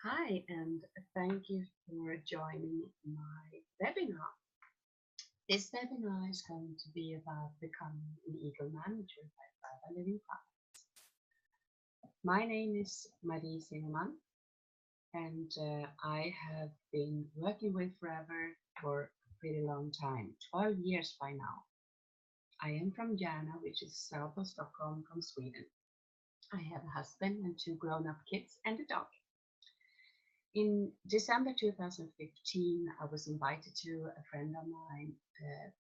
Hi, and thank you for joining my webinar. This webinar is going to be about becoming an Eagle Manager by Valerie Park. My name is Marie Zingerman, and I have been working with Forever for a pretty long time, 12 years by now. I am from Järna, which is south of Stockholm from Sweden. I have a husband and two grown-up kids and a dog. In December 2015, I was invited to a friend of mine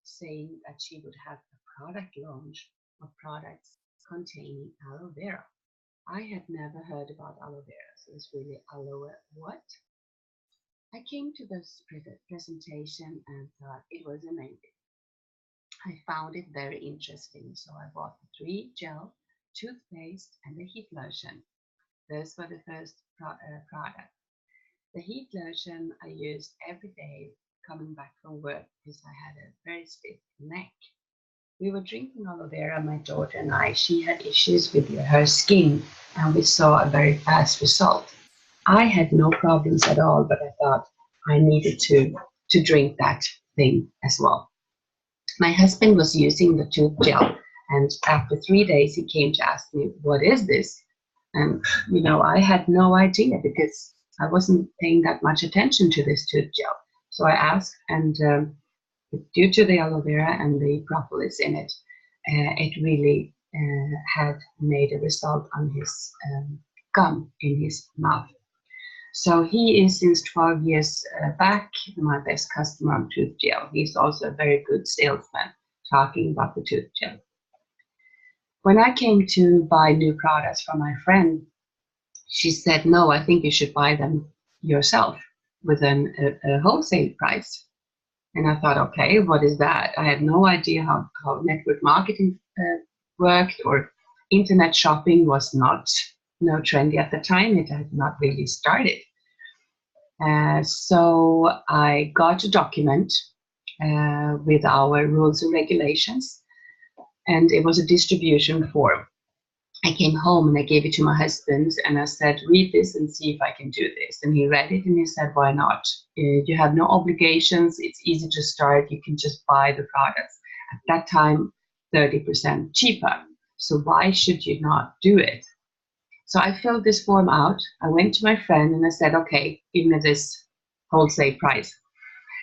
saying that she would have a product launch of products containing aloe vera. I had never heard about aloe vera, so it's really aloe what? I came to this presentation and thought it was amazing. I found it very interesting, so I bought the 3 gel, toothpaste, and the heat lotion. Those were the first products. The heat lotion I used every day coming back from work because I had a very stiff neck. We were drinking aloe vera, my daughter and I. She had issues with her skin, and we saw a very fast result. I had no problems at all, but I thought I needed to drink that thing as well. My husband was using the tooth gel, and after 3 days, he came to ask me, "What is this?" And I had no idea because I wasn't paying that much attention to this tooth gel. So I asked, and due to the aloe vera and the propolis in it, it really had made a result on his gum in his mouth. So he is since 12 years back my best customer on tooth gel. He's also a very good salesman talking about the tooth gel. When I came to buy new products from my friend, she said, "No, I think you should buy them yourself with a wholesale price." And I thought, okay, what is that? I had no idea how network marketing worked, or internet shopping was not no trendy at the time. It had not really started. So I got a document with our rules and regulations, and it was a distribution form. I came home and I gave it to my husband and I said, "Read this and see if I can do this." And he read it and he said, "Why not? You have no obligations. It's easy to start. You can just buy the products." At that time, 30% cheaper. So why should you not do it? So I filled this form out. I went to my friend and I said, "Okay, give me this wholesale price."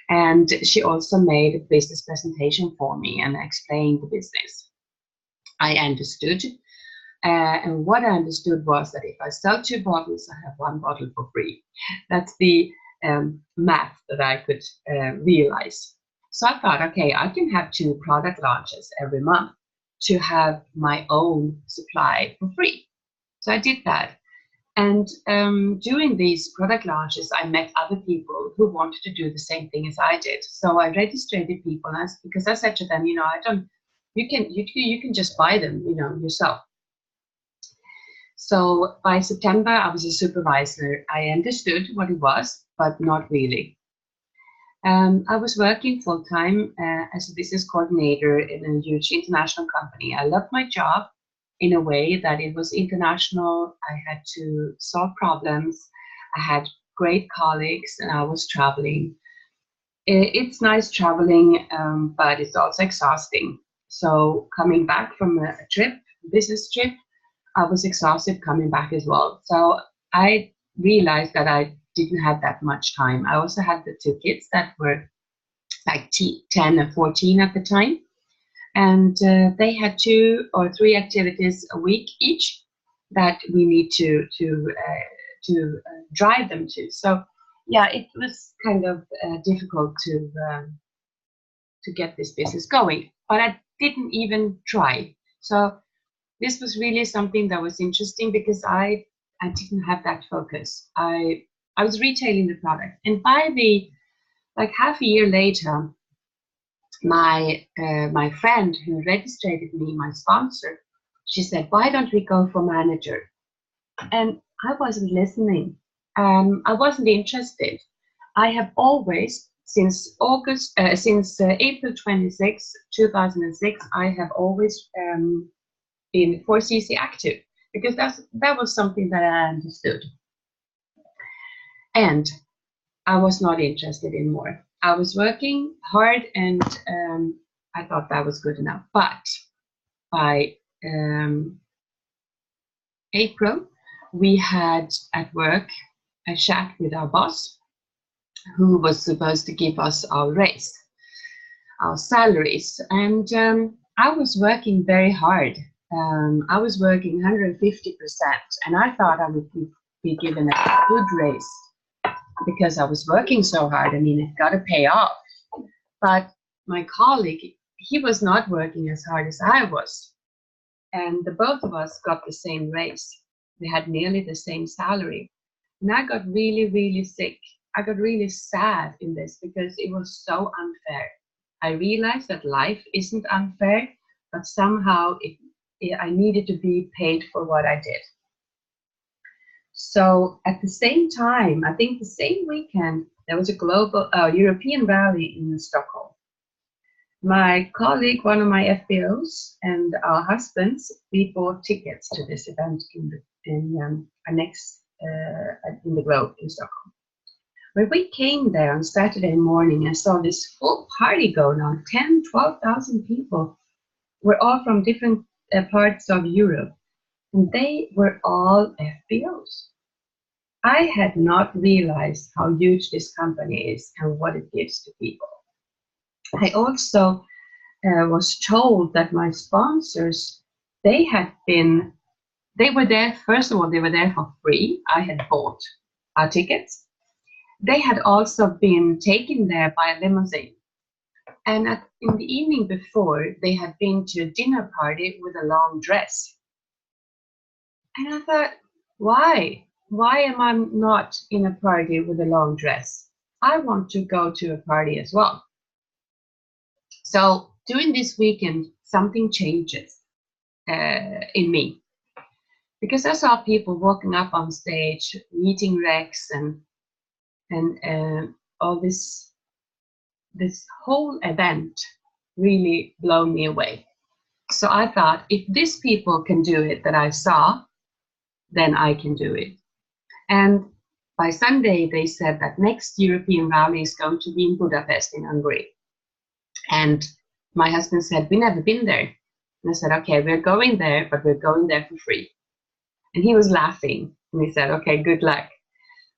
And she also made a business presentation for me and explained the business. I understood. And what I understood was that if I sell 2 bottles, I have 1 bottle for free. That's the math that I could realize. So I thought, okay, I can have 2 product launches every month to have my own supply for free. So I did that. And during these product launches, I met other people who wanted to do the same thing as I did. So I registered people because I said to them, I don't. You can just buy them, yourself. So by September, I was a supervisor. I understood what it was, but not really. I was working full time as a business coordinator in a huge international company. I loved my job in a way that it was international. I had to solve problems. I had great colleagues, and I was traveling. It's nice traveling, but it's also exhausting. So coming back from a business trip, I was exhausted coming back as well. So I realized that I didn't have that much time. I also had the 2 kids that were like 10 and 14 at the time. And they had 2 or 3 activities a week each that we need to drive them to. So yeah, it was kind of difficult to get this business going, but I didn't even try. So this was really something that was interesting because I didn't have that focus. I was retailing the product, and by the like half a year later, my friend who registered me, my sponsor, she said, "Why don't we go for manager?" And I wasn't listening. I wasn't interested. I have always, since April 26, 2006, I have always been 4cc active because that was something that I understood. And I was not interested in more. I was working hard, and I thought that was good enough. But by April, we had at work a chat with our boss, who was supposed to give us our raise, our salaries. And I was working very hard. I was working 150%, and I thought I would be given a good raise because I was working so hard. I mean, it got to pay off. But my colleague, he was not working as hard as I was. And the both of us got the same raise. We had nearly the same salary. And I got really, really sick. I got really sad in this because it was so unfair. I realized that life isn't unfair, but somehow I needed to be paid for what I did. So at the same time, I think the same weekend, there was a global European rally in Stockholm. My colleague, one of my FBOs, and our husbands, we bought tickets to this event in the Globe in Stockholm. When we came there on Saturday morning, I saw this full party going on. 10, 12,000 people were all from different parts of Europe, and they were all FBOs. I had not realized how huge this company is and what it gives to people. I also was told that my sponsors, they were there, first of all, they were there for free. I had bought our tickets. They had also been taken there by a limousine. And in the evening before, they had been to a dinner party with a long dress. And I thought, why? Why am I not in a party with a long dress? I want to go to a party as well. So during this weekend, something changes in me. Because I saw people walking up on stage, meeting Rex, and all this whole event really blew me away. So I thought, if these people can do it that I saw, then I can do it. And by Sunday, they said that next European rally is going to be in Budapest in Hungary. And my husband said, we've never been there. And I said, okay, we're going there, but we're going there for free. And he was laughing. And he said, okay, good luck.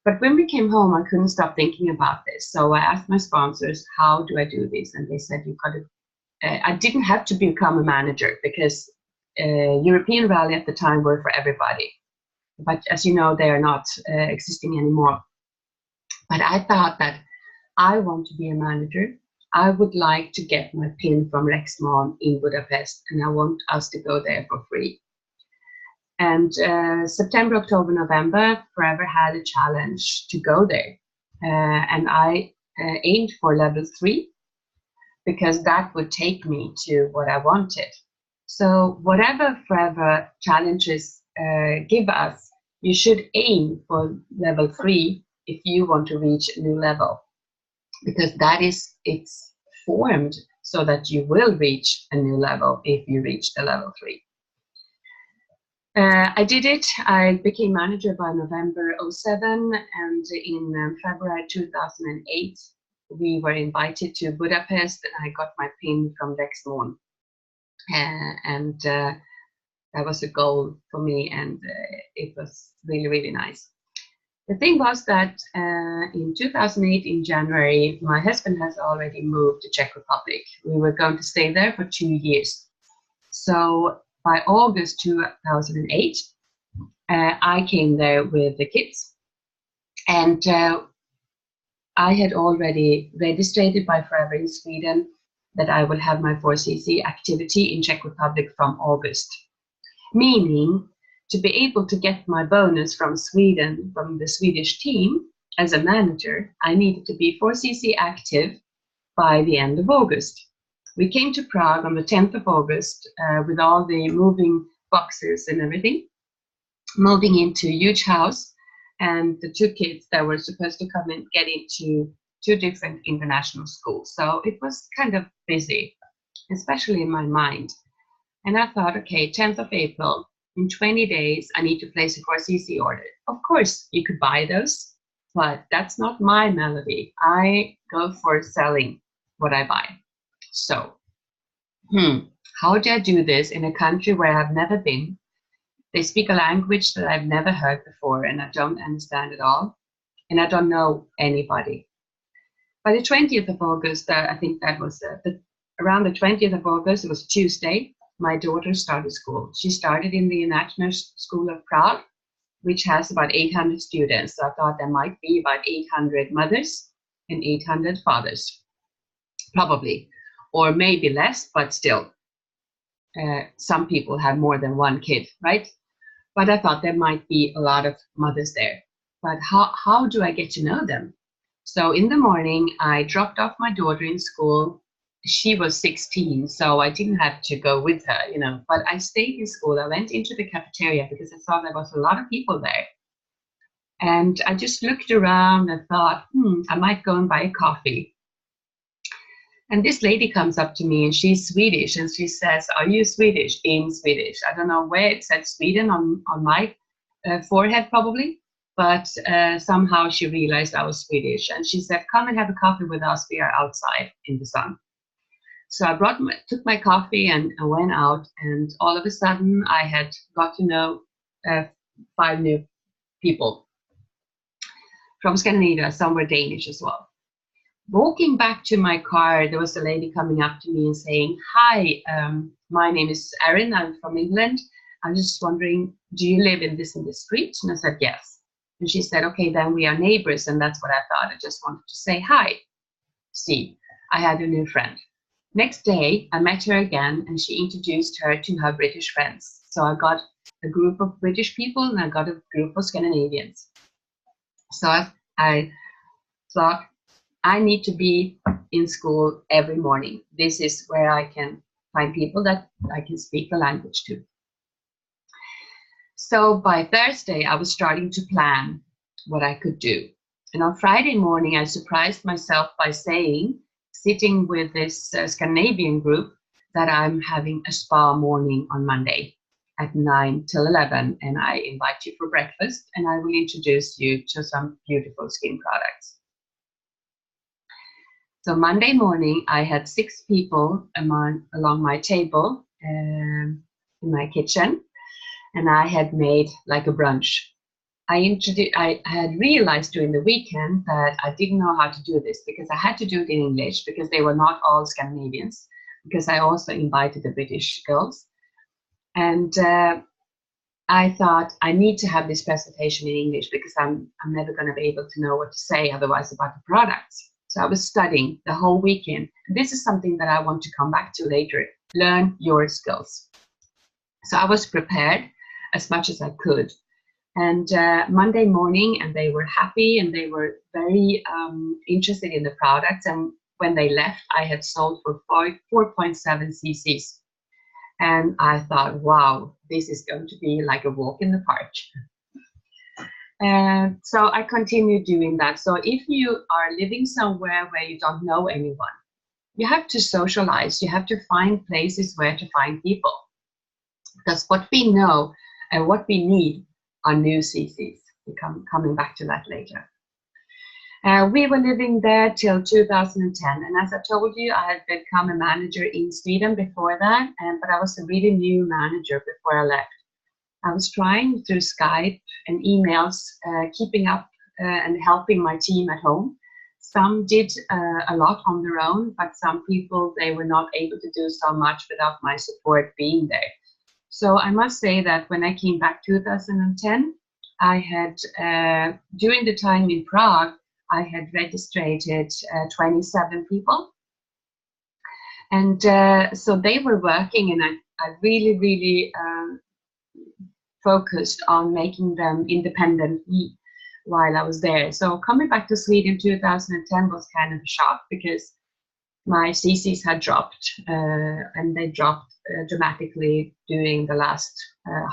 But when we came home, I couldn't stop thinking about this. So I asked my sponsors, how do I do this? And they said, you got to, I didn't have to become a manager because European Rally at the time were for everybody. But as you know, they are not existing anymore. But I thought that I want to be a manager. I would like to get my pin from Rexmon in Budapest, and I want us to go there for free. And September, October, November, Forever had a challenge to go there. And I aimed for level 3 because that would take me to what I wanted. So whatever Forever challenges give us, you should aim for level 3 if you want to reach a new level, because that is, it's formed so that you will reach a new level if you reach the level 3. I did it. I became manager by November 2007, and in February 2008, we were invited to Budapest, and I got my pin from Rexmon. And that was a goal for me, and it was really, really nice. The thing was that in 2008, in January, my husband has already moved to Czech Republic. We were going to stay there for 2 years. So by August 2008, I came there with the kids, and I had already registered by Forever in Sweden that I will have my 4cc activity in Czech Republic from August, meaning to be able to get my bonus from Sweden, from the Swedish team as a manager, I needed to be 4cc active by the end of August. We came to Prague on the 10th of August with all the moving boxes and everything, moving into a huge house, and the 2 kids that were supposed to come and get into 2 different international schools. So it was kind of busy, especially in my mind. And I thought, okay, 10th of April, in 20 days, I need to place a 4cc order. Of course, you could buy those but that's not my melody. I go for selling what I buy. So, how do I do this in a country where I've never been? They speak a language that I've never heard before and I don't understand at all. And I don't know anybody. By the 20th of August, I think that was around the 20th of August, it was Tuesday, my daughter started school. She started in the International School of Prague, which has about 800 students. So I thought there might be about 800 mothers and 800 fathers, probably, or maybe less, but still. Some people have more than one kid, right? But I thought there might be a lot of mothers there. But how do I get to know them? So in the morning, I dropped off my daughter in school. She was 16, so I didn't have to go with her, you know, but I stayed in school. I went into the cafeteria because I saw there was a lot of people there. And I just looked around and thought, I might go and buy a coffee. And this lady comes up to me and she's Swedish and she says, "Are you Swedish?" In Swedish. I don't know where it said Sweden on my forehead probably, but somehow she realized I was Swedish and she said, "Come and have a coffee with us. We are outside in the sun." So I took my coffee and I went out, and all of a sudden I had got to know 5 new people from Scandinavia. Some were Danish as well. Walking back to my car, there was a lady coming up to me and saying, "Hi, my name is Erin. I'm from England. I'm just wondering, do you live in this street?" And I said, "Yes." And she said, "Okay, then we are neighbors." And that's what I thought. I just wanted to say hi. See, I had a new friend. Next day, I met her again and she introduced her to her British friends. So I got a group of British people and I got a group of Scandinavians. So I thought, I need to be in school every morning. This is where I can find people that I can speak the language to. So by Thursday, I was starting to plan what I could do. And on Friday morning, I surprised myself by saying, sitting with this Scandinavian group, that I'm having a spa morning on Monday at 9 till 11. And I invite you for breakfast and I will introduce you to some beautiful skin products. So Monday morning, I had 6 people along my table in my kitchen, and I had made like a brunch. I had realized during the weekend that I didn't know how to do this because I had to do it in English because they were not all Scandinavians, because I also invited the British girls. And I thought I need to have this presentation in English because I'm never going to be able to know what to say otherwise about the products. So I was studying the whole weekend. This is something that I want to come back to later. Learn your skills. So I was prepared as much as I could. And Monday morning, and they were happy and they were very interested in the products. And when they left, I had sold for 4.7 cc's. And I thought, wow, this is going to be like a walk in the park. And so I continued doing that. So if you are living somewhere where you don't know anyone, you have to socialize. You have to find places where to find people. Because what we know and what we need are new cc's. Coming back to that later. We were living there till 2010. And as I told you, I had become a manager in Sweden before that, but I was a really new manager before I left. I was trying through Skype and emails, keeping up and helping my team at home. Some did a lot on their own, but some people, they were not able to do so much without my support being there. So I must say that when I came back 2010, I had, during the time in Prague, I had registered 27 people. And so they were working, and I really, really focused on making them independent while I was there. So coming back to Sweden 2010 was kind of a shock because my cc's had dropped, and they dropped dramatically during the last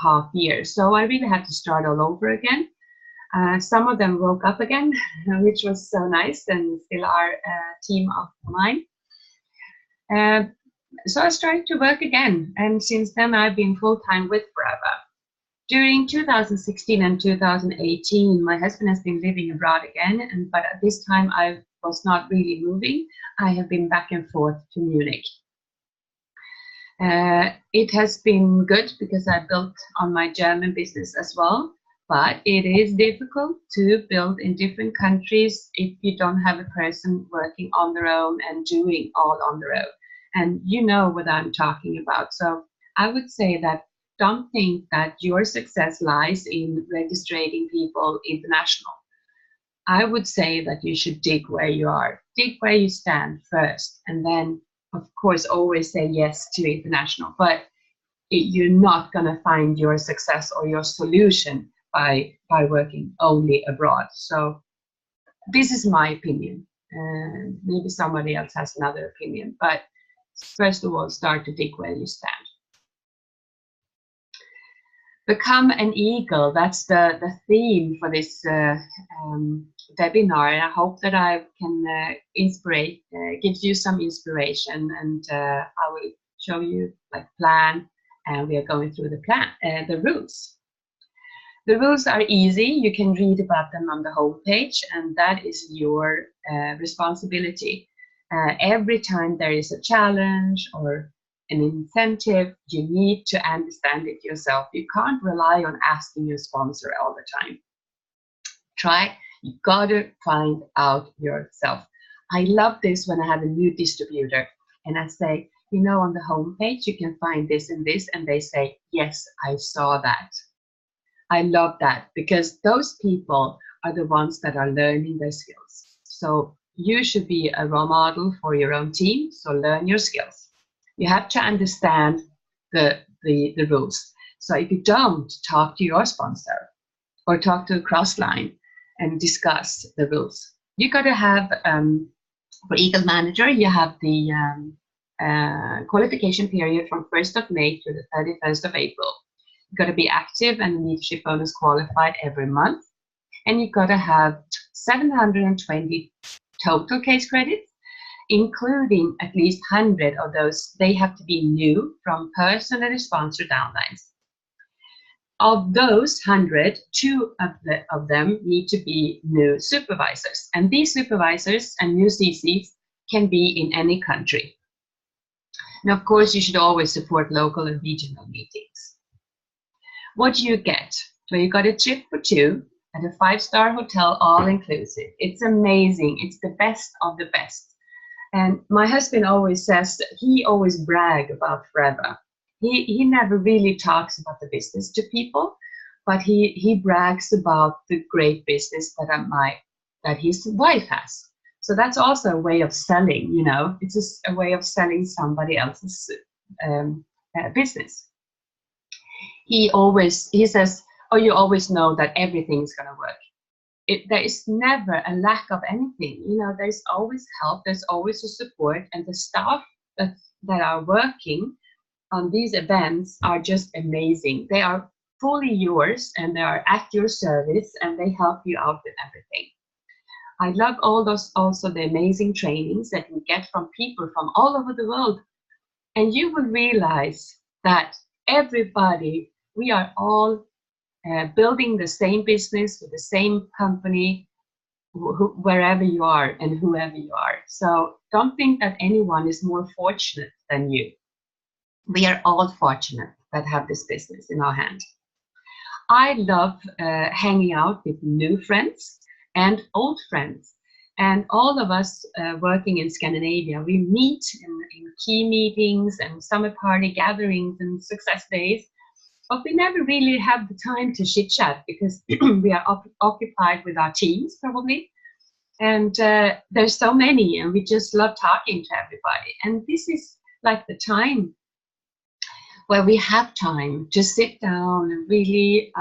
half year. So I really had to start all over again. Some of them woke up again, which was so nice, and still are a team of mine. So I started to work again, and since then I've been full-time with Forever. During 2016 and 2018, my husband has been living abroad again, but at this time I was not really moving. I have been back and forth to Munich. It has been good because I built on my German business as well, but it is difficult to build in different countries if you don't have a person working on their own and doing all on their own. And you know what I'm talking about. So I would say that don't think that your success lies in registering people international. I would say that you should dig where you are, dig where you stand first, and then of course always say yes to international, but you're not going to find your success or your solution by working only abroad. So this is my opinion, and maybe somebody else has another opinion, but first of all, start to dig where you stand. Become an eagle, that's the theme for this webinar, and I hope that I can gives you some inspiration, and I will show you like plan, and we are going through the rules. The rules are easy, you can read about them on the homepage, and that is your responsibility. Every time there is a challenge or an incentive, you need to understand it yourself. You can't rely on asking your sponsor all the time. You gotta find out yourself. I love this when I have a new distributor and I say, you know, on the homepage you can find this and this, and they say, yes, I saw that. I love that because those people are the ones that are learning their skills. So you should be a role model for your own team, so learn your skills. You have to understand the rules. So if you don't, talk to your sponsor or talk to a Crossline and discuss the rules. You got to have, for Eagle Manager, you have the qualification period from 1st of May to the 31st of April. You got to be active and leadership bonus qualified every month. And you got to have 720 total case credits, including at least 100 of those. They have to be new from personally sponsored downlines. Of those 100, 2 of them need to be new supervisors. And these supervisors and new CCs can be in any country. And of course, you should always support local and regional meetings. What do you get? Well, you got a trip for 2 at a 5-star hotel, all inclusive. It's amazing. It's the best of the best. And my husband always says, he always brag about Forever. He never really talks about the business to people, but he brags about the great business that his wife has. So that's also a way of selling, you know, it's just a way of selling somebody else's business. He says, oh, you always know that everything's going to work. There is never a lack of anything. You know, there's always help, there's always a support, and the staff that are working on these events are just amazing. They are fully yours and they are at your service and they help you out with everything. I love all those, also the amazing trainings that we get from people from all over the world. And you will realize that everybody, we are all building the same business with the same company, wherever you are and whoever you are. So don't think that anyone is more fortunate than you. We are all fortunate that have this business in our hand. I love hanging out with new friends and old friends. And all of us working in Scandinavia, we meet in key meetings and summer party gatherings and success days. But we never really have the time to chit chat because we are occupied with our teams probably. And there's so many and we just love talking to everybody. And this is like the time where we have time to sit down and really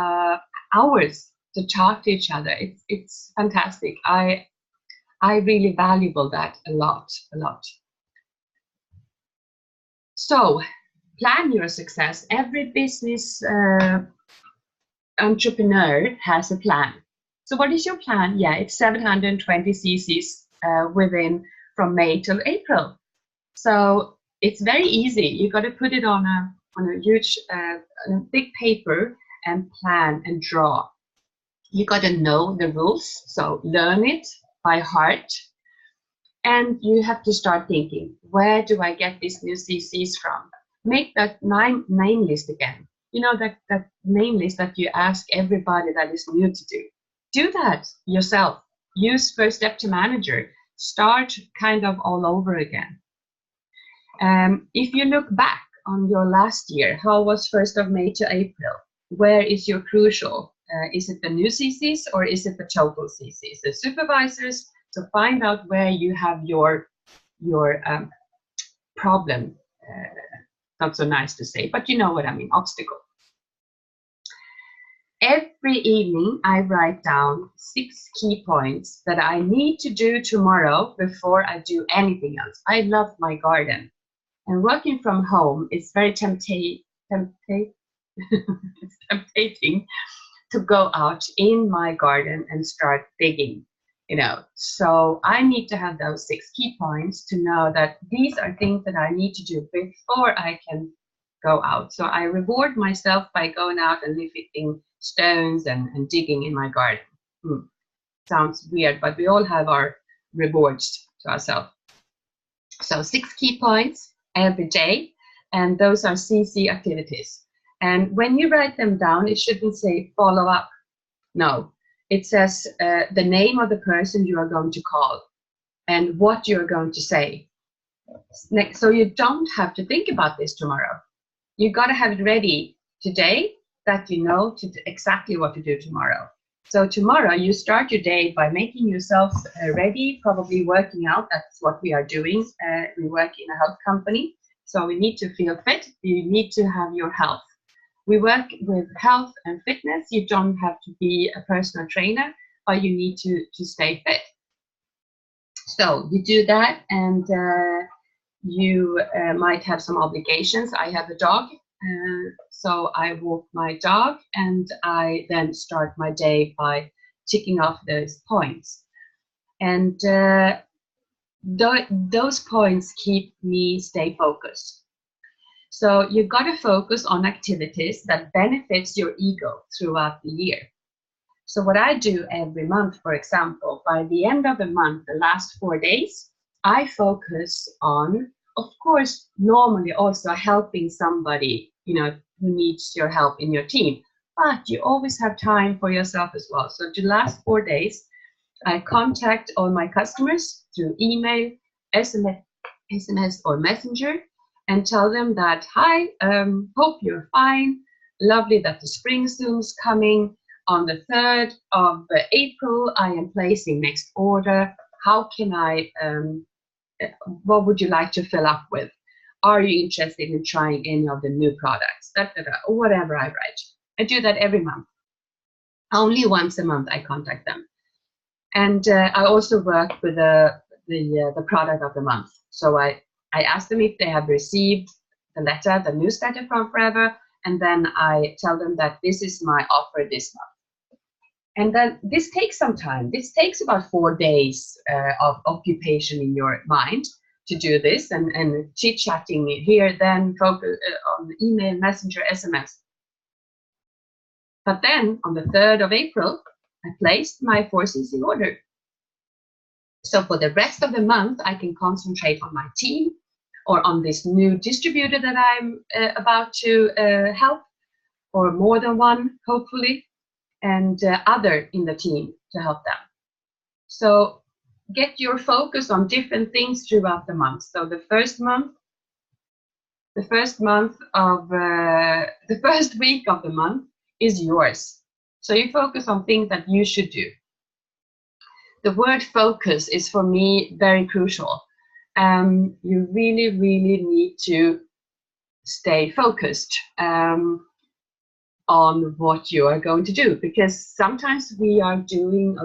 hours to talk to each other. It's fantastic. I really value that a lot. So plan your success. Every business entrepreneur has a plan. So what is your plan? Yeah, it's 720 cc's from May till April. So it's very easy. You got to put it on a huge, big paper and plan and draw. You got to know the rules, so learn it by heart. And you have to start thinking, where do I get these new CCs from? Make that name list again. You know, that name list that you ask everybody that is new to do. Do that yourself. Use First Step to Manager. Start kind of all over again. If you look back on your last year, how was 1st of May to April? Where is your crucial? Is it the new CCs or is it the total CCs? The supervisors, so find out where you have your problem. Not so nice to say, but you know what I mean, obstacle. Every evening, I write down 6 key points that I need to do tomorrow before I do anything else. I love my garden. And working from home is very tempting to go out in my garden and start digging, you know. So I need to have those 6 key points to know that these are things that I need to do before I can go out. So I reward myself by going out and lifting stones and digging in my garden. Sounds weird, but we all have our rewards to ourselves. So 6 key points every day, and those are CC activities. And when you write them down, it shouldn't say follow up. No, it says the name of the person you are going to call and what you're going to say. So you don't have to think about this tomorrow. You got to have it ready today, that you know exactly what to do tomorrow. So tomorrow you start your day by making yourself ready, probably working out. That's what we are doing. We work in a health company, so we need to feel fit. You need to have your health. We work with health and fitness. You don't have to be a personal trainer, but you need to stay fit. So you do that, and you might have some obligations. I have a dog. So I walk my dog, and I then start my day by ticking off those points. And those points keep me stay focused. So you've got to focus on activities that benefits your ego throughout the year. So what I do every month, for example, by the end of the month, the last 4 days, I focus on, of course, normally also helping somebody, you know, who needs your help in your team. But you always have time for yourself as well. So the last 4 days, I contact all my customers through email, SMS or Messenger, and tell them that, hi, hope you're fine. Lovely that the spring soon's coming. On the 3rd of April, I am placing next order. How can I, what would you like to fill up with? Are you interested in trying any of the new products? Or whatever I write. I do that every month. Only once a month I contact them. And I also work with the product of the month. So I ask them if they have received the letter, the newsletter from Forever, and then I tell them that this is my offer this month. And then this takes some time. This takes about 4 days of occupation in your mind to do this, and chit-chatting here, then focus on email, messenger, SMS. But then on the 3rd of April, I placed my 4cc order. So for the rest of the month, I can concentrate on my team or on this new distributor that I'm about to help, or more than one, hopefully, and other in the team to help them. So get your focus on different things throughout the month. So the first week of the month is yours. So you focus on things that you should do. The word focus is for me very crucial. You really, really need to stay focused on what you are going to do, because sometimes we are doing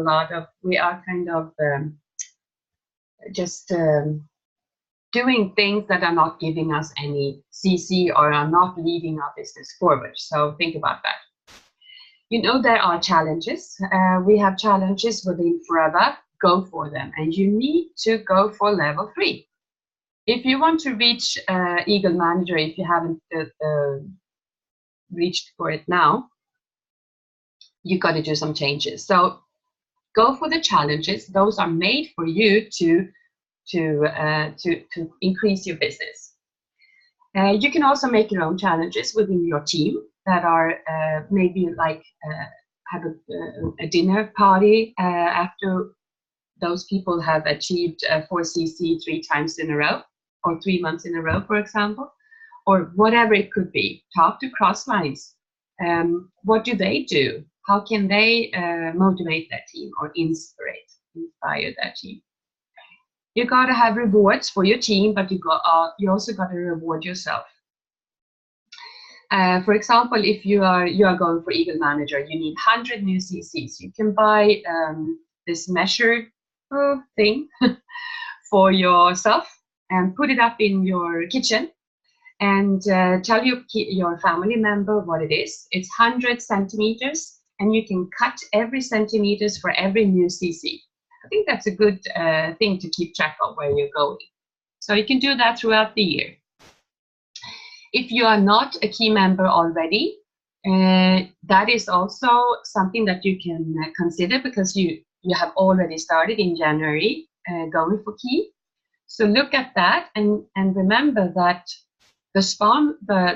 doing things that are not giving us any CC or are not leading our business forward. So think about that. You know, there are challenges. We have challenges within Forever. Go for them. And you need to go for level 3. If you want to reach Eagle Manager, if you haven't reached for it now, you got to do some changes. So go for the challenges. Those are made for you to increase your business. You can also make your own challenges within your team that are maybe like have a dinner party after those people have achieved 4cc 3 times in a row, or 3 months in a row, for example, or whatever it could be. Talk to Crosslines. What do they do? How can they motivate their team or inspire their team? You got to have rewards for your team, but you also got to reward yourself. For example, if you are going for Eagle Manager, you need 100 new CCs. You can buy this measure thing for yourself and put it up in your kitchen and tell your family member what it is. It's 100 centimeters, and you can cut every centimeters for every new CC. I think that's a good thing to keep track of where you're going. So you can do that throughout the year. If you are not a key member already, that is also something that you can consider, because you have already started in January going for key. So look at that and remember that the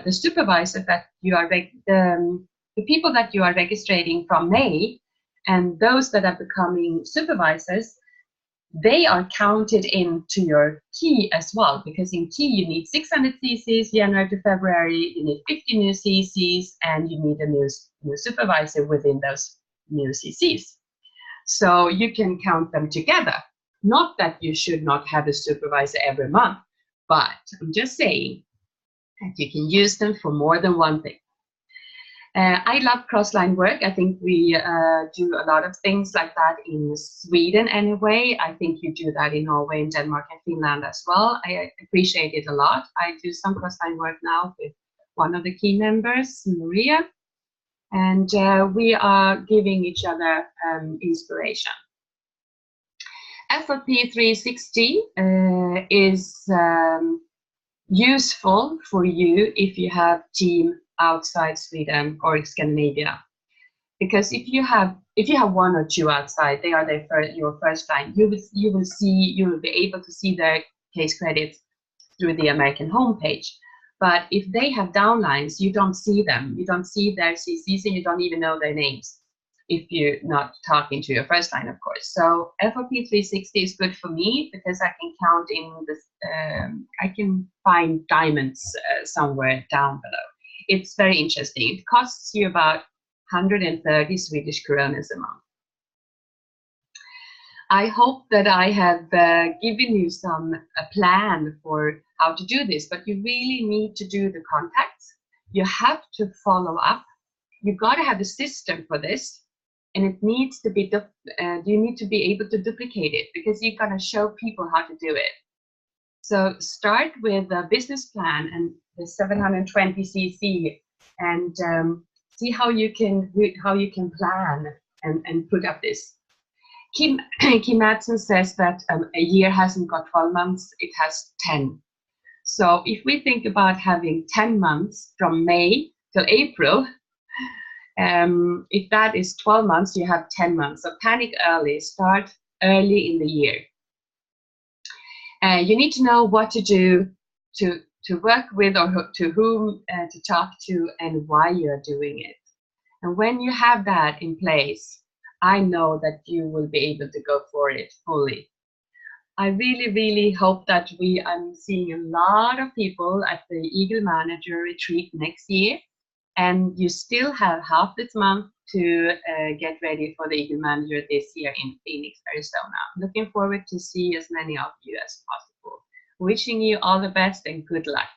supervisor that you are the people that you are registering from May, and those that are becoming supervisors, they are counted into your key as well, because in key you need 600 CCs January to February, you need 50 new CCs, and you need a new supervisor within those new CCs. So you can count them together. Not that you should not have a supervisor every month, but I'm just saying that you can use them for more than one thing. I love cross-line work. I think we do a lot of things like that in Sweden anyway. I think you do that in Norway, and Denmark, and Finland as well. I appreciate it a lot. I do some cross-line work now with one of the key members, Maria, and we are giving each other inspiration. FLP 360 is useful for you if you have team outside Sweden or Scandinavia, because if you have 1 or 2 outside, they are your first line. You will be able to see their case credits through the American homepage. But if they have downlines, you don't see them. You don't see their CCs, and you don't even know their names if you're not talking to your first line, of course. So FLP 360 is good for me because I can count in this. I can find diamonds somewhere down below. It's very interesting. It costs you about 130 Swedish kronor a month. I hope that I have given you a plan for how to do this, but you really need to do the contacts. You have to follow up. You got to have a system for this, and it needs to be. You need to be able to duplicate it, because you're gonna show people how to do it. So start with a business plan and the 720 CC, and see how you can plan and put up this. Kim Madsen says that a year hasn't got 12 months; it has 10. So if we think about having 10 months from May till April, if that is 12 months, you have 10 months. So panic early. Start early in the year. You need to know what to do to work with, or to whom to talk to, and why you're doing it. And when you have that in place, I know that you will be able to go for it fully. I really, really hope that I'm seeing a lot of people at the Eagle Manager retreat next year, and you still have half this month to get ready for the Eagle Manager this year in Phoenix, Arizona. Looking forward to see as many of you as possible. Wishing you all the best and good luck.